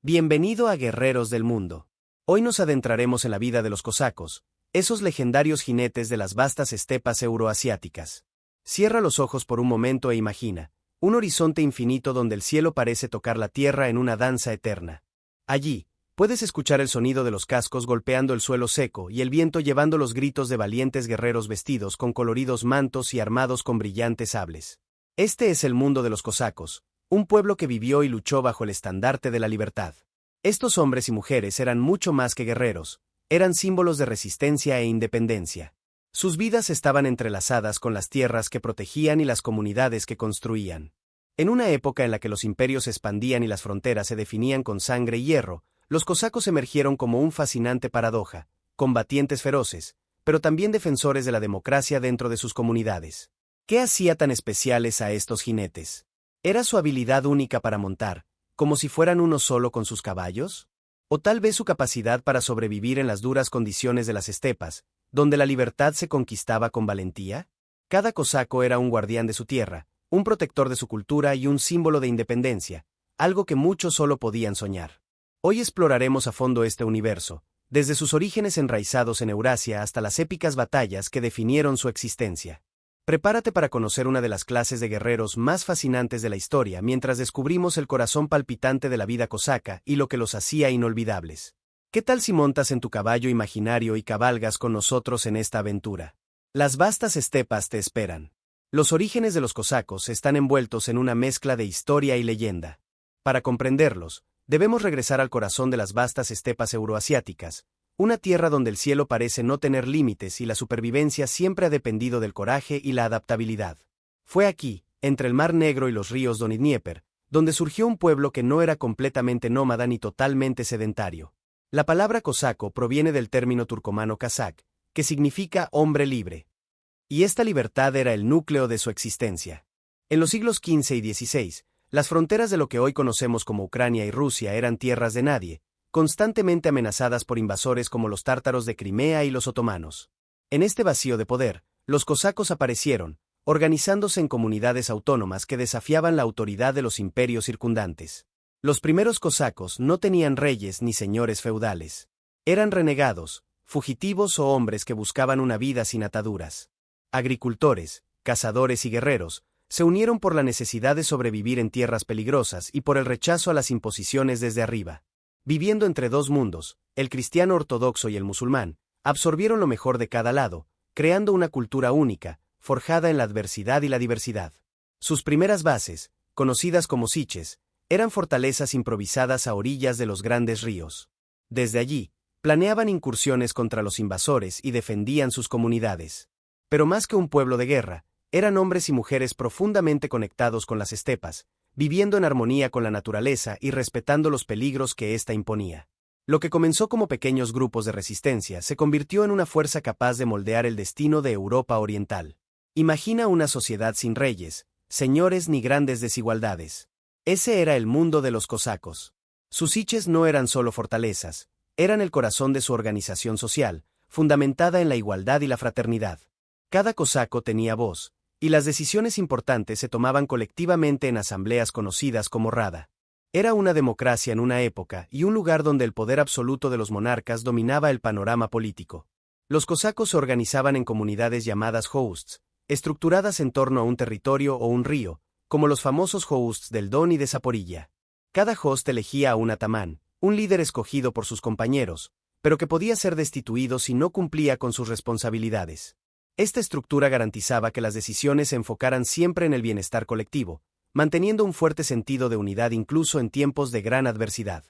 Bienvenido a Guerreros del Mundo. Hoy nos adentraremos en la vida de los cosacos, esos legendarios jinetes de las vastas estepas euroasiáticas. Cierra los ojos por un momento e imagina, un horizonte infinito donde el cielo parece tocar la tierra en una danza eterna. Allí, puedes escuchar el sonido de los cascos golpeando el suelo seco y el viento llevando los gritos de valientes guerreros vestidos con coloridos mantos y armados con brillantes sables. Este es el mundo de los cosacos, un pueblo que vivió y luchó bajo el estandarte de la libertad. Estos hombres y mujeres eran mucho más que guerreros, eran símbolos de resistencia e independencia. Sus vidas estaban entrelazadas con las tierras que protegían y las comunidades que construían. En una época en la que los imperios se expandían y las fronteras se definían con sangre y hierro, los cosacos emergieron como un fascinante paradoja, combatientes feroces, pero también defensores de la democracia dentro de sus comunidades. ¿Qué hacía tan especiales a estos jinetes? ¿Era su habilidad única para montar, como si fueran uno solo con sus caballos? ¿O tal vez su capacidad para sobrevivir en las duras condiciones de las estepas, donde la libertad se conquistaba con valentía? Cada cosaco era un guardián de su tierra, un protector de su cultura y un símbolo de independencia, algo que muchos solo podían soñar. Hoy exploraremos a fondo este universo, desde sus orígenes enraizados en Eurasia hasta las épicas batallas que definieron su existencia. Prepárate para conocer una de las clases de guerreros más fascinantes de la historia mientras descubrimos el corazón palpitante de la vida cosaca y lo que los hacía inolvidables. ¿Qué tal si montas en tu caballo imaginario y cabalgas con nosotros en esta aventura? Las vastas estepas te esperan. Los orígenes de los cosacos están envueltos en una mezcla de historia y leyenda. Para comprenderlos, debemos regresar al corazón de las vastas estepas euroasiáticas, una tierra donde el cielo parece no tener límites y la supervivencia siempre ha dependido del coraje y la adaptabilidad. Fue aquí, entre el Mar Negro y los ríos Don y Dnieper, donde surgió un pueblo que no era completamente nómada ni totalmente sedentario. La palabra cosaco proviene del término turcomano kazak, que significa hombre libre. Y esta libertad era el núcleo de su existencia. En los siglos XV y XVI, las fronteras de lo que hoy conocemos como Ucrania y Rusia eran tierras de nadie, constantemente amenazadas por invasores como los tártaros de Crimea y los otomanos. En este vacío de poder, los cosacos aparecieron, organizándose en comunidades autónomas que desafiaban la autoridad de los imperios circundantes. Los primeros cosacos no tenían reyes ni señores feudales. Eran renegados, fugitivos o hombres que buscaban una vida sin ataduras. Agricultores, cazadores y guerreros, se unieron por la necesidad de sobrevivir en tierras peligrosas y por el rechazo a las imposiciones desde arriba. Viviendo entre dos mundos, el cristiano ortodoxo y el musulmán, absorbieron lo mejor de cada lado, creando una cultura única, forjada en la adversidad y la diversidad. Sus primeras bases, conocidas como siches, eran fortalezas improvisadas a orillas de los grandes ríos. Desde allí, planeaban incursiones contra los invasores y defendían sus comunidades. Pero más que un pueblo de guerra, eran hombres y mujeres profundamente conectados con las estepas, viviendo en armonía con la naturaleza y respetando los peligros que ésta imponía. Lo que comenzó como pequeños grupos de resistencia se convirtió en una fuerza capaz de moldear el destino de Europa Oriental. Imagina una sociedad sin reyes, señores ni grandes desigualdades. Ese era el mundo de los cosacos. Sus siches no eran solo fortalezas, eran el corazón de su organización social, fundamentada en la igualdad y la fraternidad. Cada cosaco tenía voz, y las decisiones importantes se tomaban colectivamente en asambleas conocidas como Rada. Era una democracia en una época y un lugar donde el poder absoluto de los monarcas dominaba el panorama político. Los cosacos se organizaban en comunidades llamadas hosts, estructuradas en torno a un territorio o un río, como los famosos hosts del Don y de Zaporilla. Cada host elegía a un atamán, un líder escogido por sus compañeros, pero que podía ser destituido si no cumplía con sus responsabilidades. Esta estructura garantizaba que las decisiones se enfocaran siempre en el bienestar colectivo, manteniendo un fuerte sentido de unidad incluso en tiempos de gran adversidad.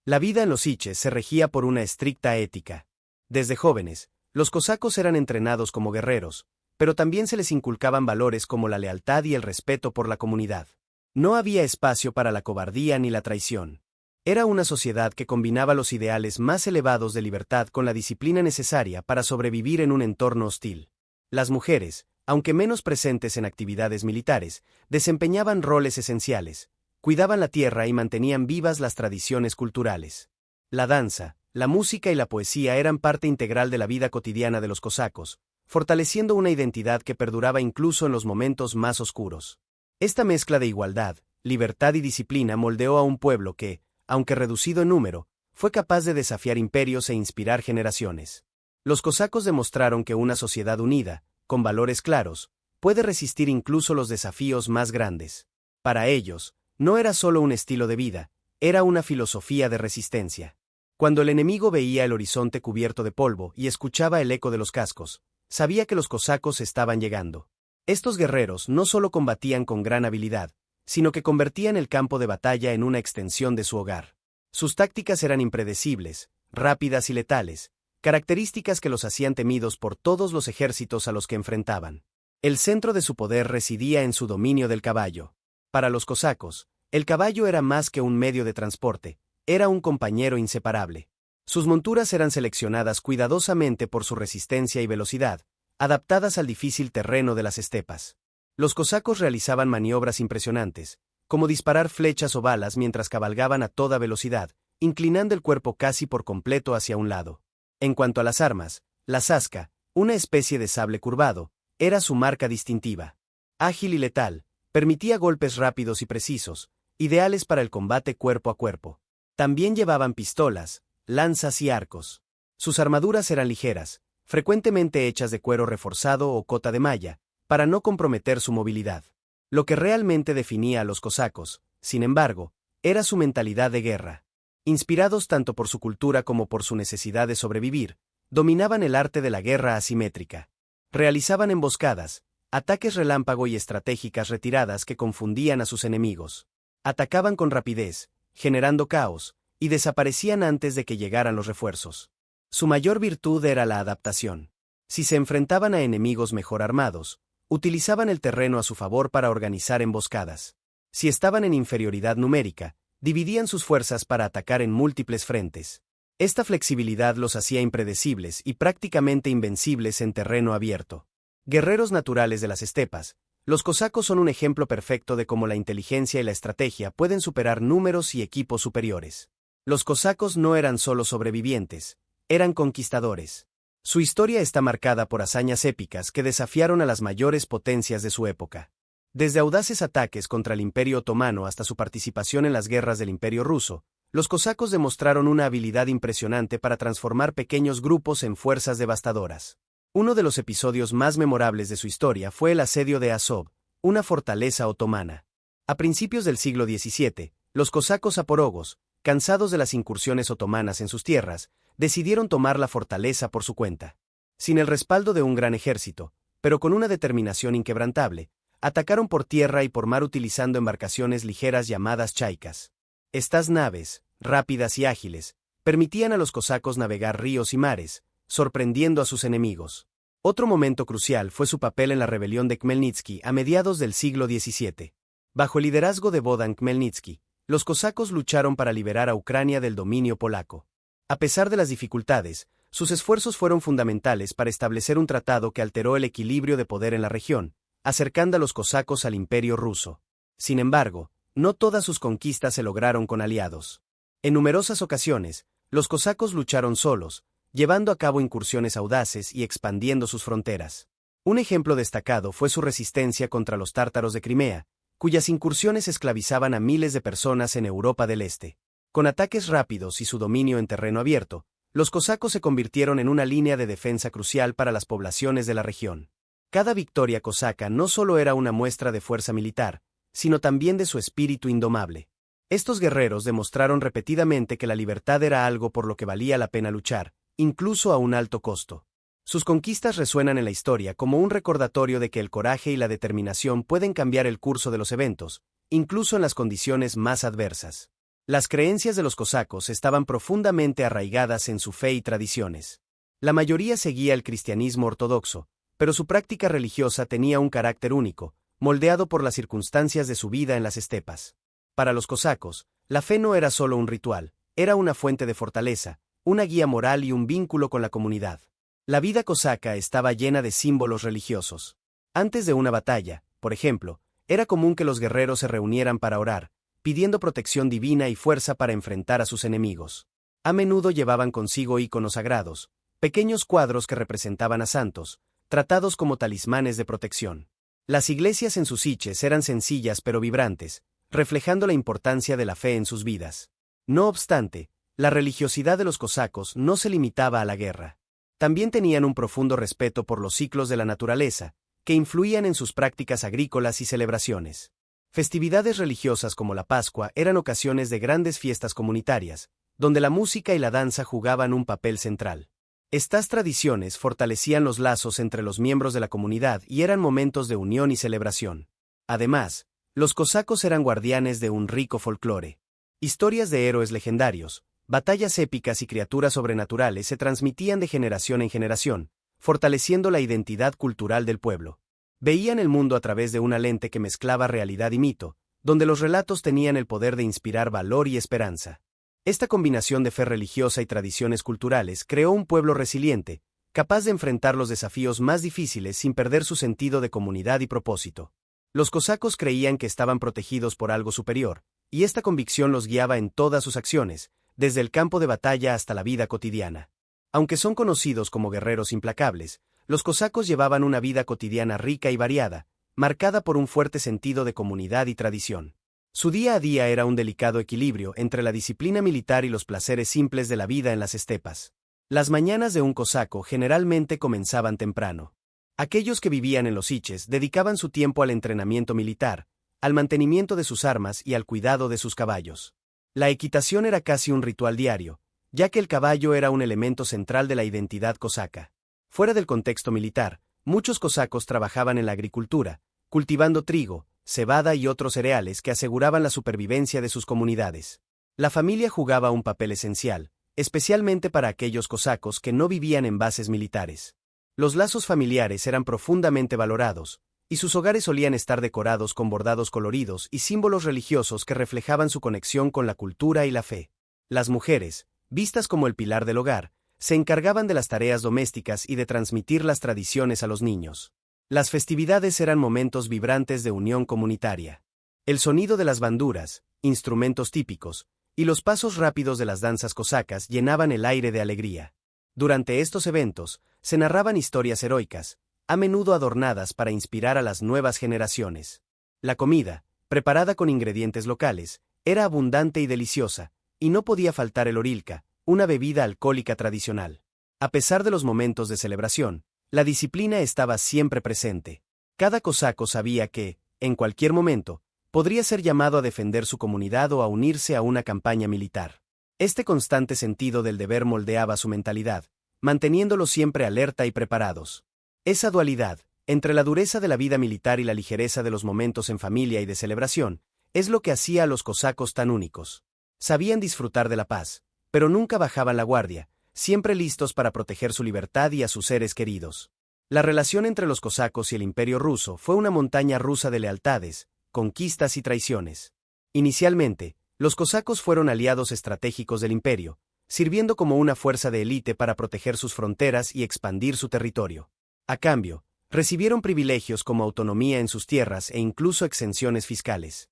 La vida en los siches se regía por una estricta ética. Desde jóvenes, los cosacos eran entrenados como guerreros, pero también se les inculcaban valores como la lealtad y el respeto por la comunidad. No había espacio para la cobardía ni la traición. Era una sociedad que combinaba los ideales más elevados de libertad con la disciplina necesaria para sobrevivir en un entorno hostil. Las mujeres, aunque menos presentes en actividades militares, desempeñaban roles esenciales, cuidaban la tierra y mantenían vivas las tradiciones culturales. La danza, la música y la poesía eran parte integral de la vida cotidiana de los cosacos, fortaleciendo una identidad que perduraba incluso en los momentos más oscuros. Esta mezcla de igualdad, libertad y disciplina moldeó a un pueblo que, aunque reducido en número, fue capaz de desafiar imperios e inspirar generaciones. Los cosacos demostraron que una sociedad unida, con valores claros, puede resistir incluso los desafíos más grandes. Para ellos, no era solo un estilo de vida, era una filosofía de resistencia. Cuando el enemigo veía el horizonte cubierto de polvo y escuchaba el eco de los cascos, sabía que los cosacos estaban llegando. Estos guerreros no solo combatían con gran habilidad, sino que convertían el campo de batalla en una extensión de su hogar. Sus tácticas eran impredecibles, rápidas y letales, características que los hacían temidos por todos los ejércitos a los que enfrentaban. El centro de su poder residía en su dominio del caballo. Para los cosacos, el caballo era más que un medio de transporte, era un compañero inseparable. Sus monturas eran seleccionadas cuidadosamente por su resistencia y velocidad, adaptadas al difícil terreno de las estepas. Los cosacos realizaban maniobras impresionantes, como disparar flechas o balas mientras cabalgaban a toda velocidad, inclinando el cuerpo casi por completo hacia un lado. En cuanto a las armas, la zasca, una especie de sable curvado, era su marca distintiva. Ágil y letal, permitía golpes rápidos y precisos, ideales para el combate cuerpo a cuerpo. También llevaban pistolas, lanzas y arcos. Sus armaduras eran ligeras, frecuentemente hechas de cuero reforzado o cota de malla, para no comprometer su movilidad. Lo que realmente definía a los cosacos, sin embargo, era su mentalidad de guerra. Inspirados tanto por su cultura como por su necesidad de sobrevivir, dominaban el arte de la guerra asimétrica. Realizaban emboscadas, ataques relámpago y estratégicas retiradas que confundían a sus enemigos. Atacaban con rapidez, generando caos, y desaparecían antes de que llegaran los refuerzos. Su mayor virtud era la adaptación. Si se enfrentaban a enemigos mejor armados, utilizaban el terreno a su favor para organizar emboscadas. Si estaban en inferioridad numérica, dividían sus fuerzas para atacar en múltiples frentes. Esta flexibilidad los hacía impredecibles y prácticamente invencibles en terreno abierto. Guerreros naturales de las estepas, los cosacos son un ejemplo perfecto de cómo la inteligencia y la estrategia pueden superar números y equipos superiores. Los cosacos no eran solo sobrevivientes, eran conquistadores. Su historia está marcada por hazañas épicas que desafiaron a las mayores potencias de su época. Desde audaces ataques contra el Imperio Otomano hasta su participación en las guerras del Imperio Ruso, los cosacos demostraron una habilidad impresionante para transformar pequeños grupos en fuerzas devastadoras. Uno de los episodios más memorables de su historia fue el asedio de Azov, una fortaleza otomana. A principios del siglo XVII, los cosacos zaporogos, cansados de las incursiones otomanas en sus tierras, decidieron tomar la fortaleza por su cuenta. Sin el respaldo de un gran ejército, pero con una determinación inquebrantable, atacaron por tierra y por mar utilizando embarcaciones ligeras llamadas chaikas. Estas naves, rápidas y ágiles, permitían a los cosacos navegar ríos y mares, sorprendiendo a sus enemigos. Otro momento crucial fue su papel en la rebelión de Khmelnytsky a mediados del siglo XVII. Bajo el liderazgo de Bohdan Khmelnytsky, los cosacos lucharon para liberar a Ucrania del dominio polaco. A pesar de las dificultades, sus esfuerzos fueron fundamentales para establecer un tratado que alteró el equilibrio de poder en la región, acercando a los cosacos al Imperio ruso. Sin embargo, no todas sus conquistas se lograron con aliados. En numerosas ocasiones, los cosacos lucharon solos, llevando a cabo incursiones audaces y expandiendo sus fronteras. Un ejemplo destacado fue su resistencia contra los tártaros de Crimea, cuyas incursiones esclavizaban a miles de personas en Europa del Este. Con ataques rápidos y su dominio en terreno abierto, los cosacos se convirtieron en una línea de defensa crucial para las poblaciones de la región. Cada victoria cosaca no solo era una muestra de fuerza militar, sino también de su espíritu indomable. Estos guerreros demostraron repetidamente que la libertad era algo por lo que valía la pena luchar, incluso a un alto costo. Sus conquistas resuenan en la historia como un recordatorio de que el coraje y la determinación pueden cambiar el curso de los eventos, incluso en las condiciones más adversas. Las creencias de los cosacos estaban profundamente arraigadas en su fe y tradiciones. La mayoría seguía el cristianismo ortodoxo, pero su práctica religiosa tenía un carácter único, moldeado por las circunstancias de su vida en las estepas. Para los cosacos, la fe no era solo un ritual, era una fuente de fortaleza, una guía moral y un vínculo con la comunidad. La vida cosaca estaba llena de símbolos religiosos. Antes de una batalla, por ejemplo, era común que los guerreros se reunieran para orar, pidiendo protección divina y fuerza para enfrentar a sus enemigos. A menudo llevaban consigo íconos sagrados, pequeños cuadros que representaban a santos, tratados como talismanes de protección. Las iglesias en sus siches eran sencillas pero vibrantes, reflejando la importancia de la fe en sus vidas. No obstante, la religiosidad de los cosacos no se limitaba a la guerra. También tenían un profundo respeto por los ciclos de la naturaleza, que influían en sus prácticas agrícolas y celebraciones. Festividades religiosas como la Pascua eran ocasiones de grandes fiestas comunitarias, donde la música y la danza jugaban un papel central. Estas tradiciones fortalecían los lazos entre los miembros de la comunidad y eran momentos de unión y celebración. Además, los cosacos eran guardianes de un rico folclore. Historias de héroes legendarios, batallas épicas y criaturas sobrenaturales se transmitían de generación en generación, fortaleciendo la identidad cultural del pueblo. Veían el mundo a través de una lente que mezclaba realidad y mito, donde los relatos tenían el poder de inspirar valor y esperanza. Esta combinación de fe religiosa y tradiciones culturales creó un pueblo resiliente, capaz de enfrentar los desafíos más difíciles sin perder su sentido de comunidad y propósito. Los cosacos creían que estaban protegidos por algo superior, y esta convicción los guiaba en todas sus acciones, desde el campo de batalla hasta la vida cotidiana. Aunque son conocidos como guerreros implacables, los cosacos llevaban una vida cotidiana rica y variada, marcada por un fuerte sentido de comunidad y tradición. Su día a día era un delicado equilibrio entre la disciplina militar y los placeres simples de la vida en las estepas. Las mañanas de un cosaco generalmente comenzaban temprano. Aquellos que vivían en los siches dedicaban su tiempo al entrenamiento militar, al mantenimiento de sus armas y al cuidado de sus caballos. La equitación era casi un ritual diario, ya que el caballo era un elemento central de la identidad cosaca. Fuera del contexto militar, muchos cosacos trabajaban en la agricultura, cultivando trigo, cebada y otros cereales que aseguraban la supervivencia de sus comunidades. La familia jugaba un papel esencial, especialmente para aquellos cosacos que no vivían en bases militares. Los lazos familiares eran profundamente valorados, y sus hogares solían estar decorados con bordados coloridos y símbolos religiosos que reflejaban su conexión con la cultura y la fe. Las mujeres, vistas como el pilar del hogar, se encargaban de las tareas domésticas y de transmitir las tradiciones a los niños. Las festividades eran momentos vibrantes de unión comunitaria. El sonido de las banduras, instrumentos típicos, y los pasos rápidos de las danzas cosacas llenaban el aire de alegría. Durante estos eventos, se narraban historias heroicas, a menudo adornadas para inspirar a las nuevas generaciones. La comida, preparada con ingredientes locales, era abundante y deliciosa, y no podía faltar el orilka, una bebida alcohólica tradicional. A pesar de los momentos de celebración, la disciplina estaba siempre presente. Cada cosaco sabía que, en cualquier momento, podría ser llamado a defender su comunidad o a unirse a una campaña militar. Este constante sentido del deber moldeaba su mentalidad, manteniéndolos siempre alerta y preparados. Esa dualidad, entre la dureza de la vida militar y la ligereza de los momentos en familia y de celebración, es lo que hacía a los cosacos tan únicos. Sabían disfrutar de la paz, pero nunca bajaban la guardia, siempre listos para proteger su libertad y a sus seres queridos. La relación entre los cosacos y el Imperio ruso fue una montaña rusa de lealtades, conquistas y traiciones. Inicialmente, los cosacos fueron aliados estratégicos del imperio, sirviendo como una fuerza de élite para proteger sus fronteras y expandir su territorio. A cambio, recibieron privilegios como autonomía en sus tierras e incluso exenciones fiscales.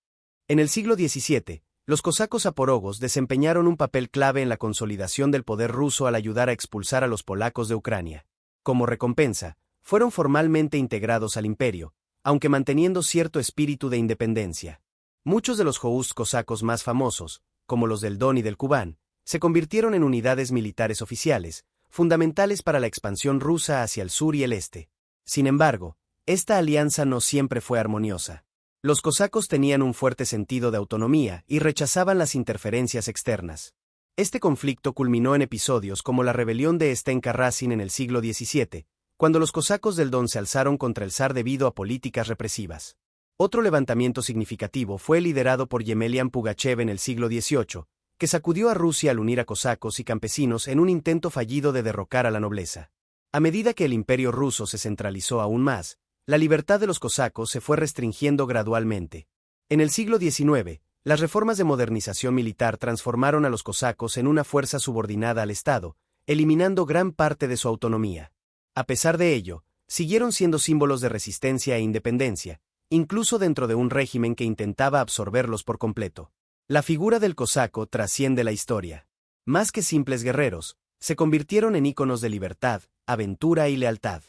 En el siglo XVII, los cosacos zaporogos desempeñaron un papel clave en la consolidación del poder ruso al ayudar a expulsar a los polacos de Ucrania. Como recompensa, fueron formalmente integrados al imperio, aunque manteniendo cierto espíritu de independencia. Muchos de los joust cosacos más famosos, como los del Don y del Kubán, se convirtieron en unidades militares oficiales, fundamentales para la expansión rusa hacia el sur y el este. Sin embargo, esta alianza no siempre fue armoniosa. Los cosacos tenían un fuerte sentido de autonomía y rechazaban las interferencias externas. Este conflicto culminó en episodios como la rebelión de Stenka Razin en el siglo XVII, cuando los cosacos del Don se alzaron contra el zar debido a políticas represivas. Otro levantamiento significativo fue liderado por Yemelian Pugachev en el siglo XVIII, que sacudió a Rusia al unir a cosacos y campesinos en un intento fallido de derrocar a la nobleza. A medida que el imperio ruso se centralizó aún más, la libertad de los cosacos se fue restringiendo gradualmente. En el siglo XIX, las reformas de modernización militar transformaron a los cosacos en una fuerza subordinada al Estado, eliminando gran parte de su autonomía. A pesar de ello, siguieron siendo símbolos de resistencia e independencia, incluso dentro de un régimen que intentaba absorberlos por completo. La figura del cosaco trasciende la historia. Más que simples guerreros, se convirtieron en íconos de libertad, aventura y lealtad.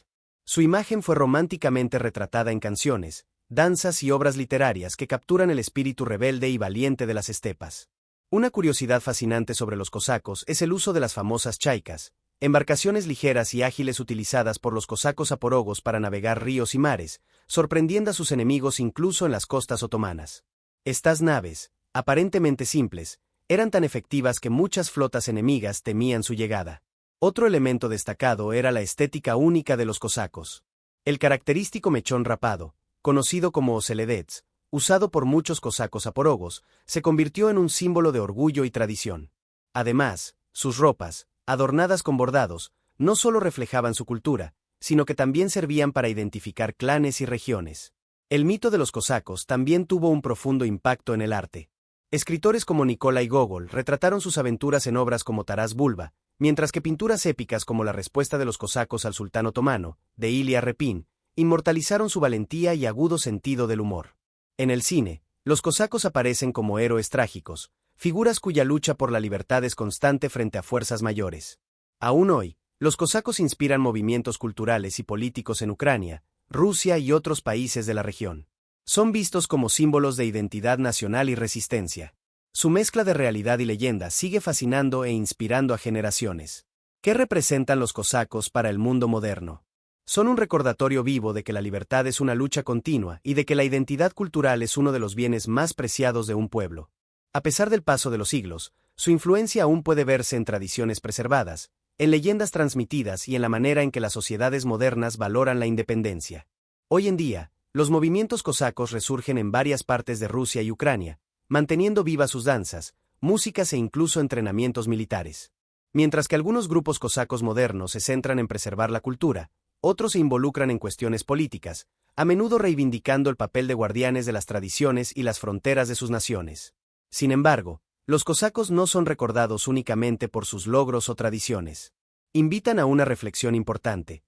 Su imagen fue románticamente retratada en canciones, danzas y obras literarias que capturan el espíritu rebelde y valiente de las estepas. Una curiosidad fascinante sobre los cosacos es el uso de las famosas chaikas, embarcaciones ligeras y ágiles utilizadas por los cosacos zaporogos para navegar ríos y mares, sorprendiendo a sus enemigos incluso en las costas otomanas. Estas naves, aparentemente simples, eran tan efectivas que muchas flotas enemigas temían su llegada. Otro elemento destacado era la estética única de los cosacos. El característico mechón rapado, conocido como oseledets, usado por muchos cosacos zaporogos, se convirtió en un símbolo de orgullo y tradición. Además, sus ropas, adornadas con bordados, no solo reflejaban su cultura, sino que también servían para identificar clanes y regiones. El mito de los cosacos también tuvo un profundo impacto en el arte. Escritores como Nikolai Gogol retrataron sus aventuras en obras como Taras Bulba, mientras que pinturas épicas como La respuesta de los cosacos al sultán otomano, de Ilya Repin, inmortalizaron su valentía y agudo sentido del humor. En el cine, los cosacos aparecen como héroes trágicos, figuras cuya lucha por la libertad es constante frente a fuerzas mayores. Aún hoy, los cosacos inspiran movimientos culturales y políticos en Ucrania, Rusia y otros países de la región. Son vistos como símbolos de identidad nacional y resistencia. Su mezcla de realidad y leyenda sigue fascinando e inspirando a generaciones. ¿Qué representan los cosacos para el mundo moderno? Son un recordatorio vivo de que la libertad es una lucha continua y de que la identidad cultural es uno de los bienes más preciados de un pueblo. A pesar del paso de los siglos, su influencia aún puede verse en tradiciones preservadas, en leyendas transmitidas y en la manera en que las sociedades modernas valoran la independencia. Hoy en día, los movimientos cosacos resurgen en varias partes de Rusia y Ucrania, manteniendo vivas sus danzas, músicas e incluso entrenamientos militares. Mientras que algunos grupos cosacos modernos se centran en preservar la cultura, otros se involucran en cuestiones políticas, a menudo reivindicando el papel de guardianes de las tradiciones y las fronteras de sus naciones. Sin embargo, los cosacos no son recordados únicamente por sus logros o tradiciones. Invitan a una reflexión importante.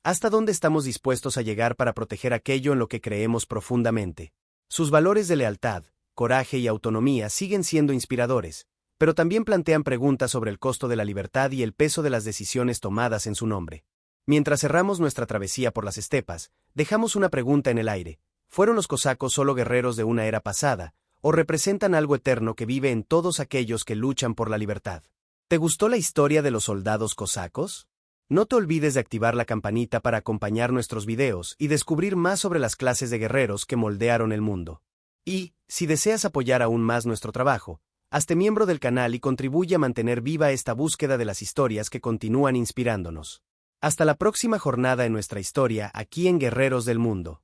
¿Hasta dónde estamos dispuestos a llegar para proteger aquello en lo que creemos profundamente? Sus valores de lealtad, coraje y autonomía siguen siendo inspiradores, pero también plantean preguntas sobre el costo de la libertad y el peso de las decisiones tomadas en su nombre. Mientras cerramos nuestra travesía por las estepas, dejamos una pregunta en el aire. ¿Fueron los cosacos solo guerreros de una era pasada, o representan algo eterno que vive en todos aquellos que luchan por la libertad? ¿Te gustó la historia de los soldados cosacos? No te olvides de activar la campanita para acompañar nuestros videos y descubrir más sobre las clases de guerreros que moldearon el mundo. Y, si deseas apoyar aún más nuestro trabajo, hazte miembro del canal y contribuye a mantener viva esta búsqueda de las historias que continúan inspirándonos. Hasta la próxima jornada en nuestra historia aquí en Guerreros del Mundo.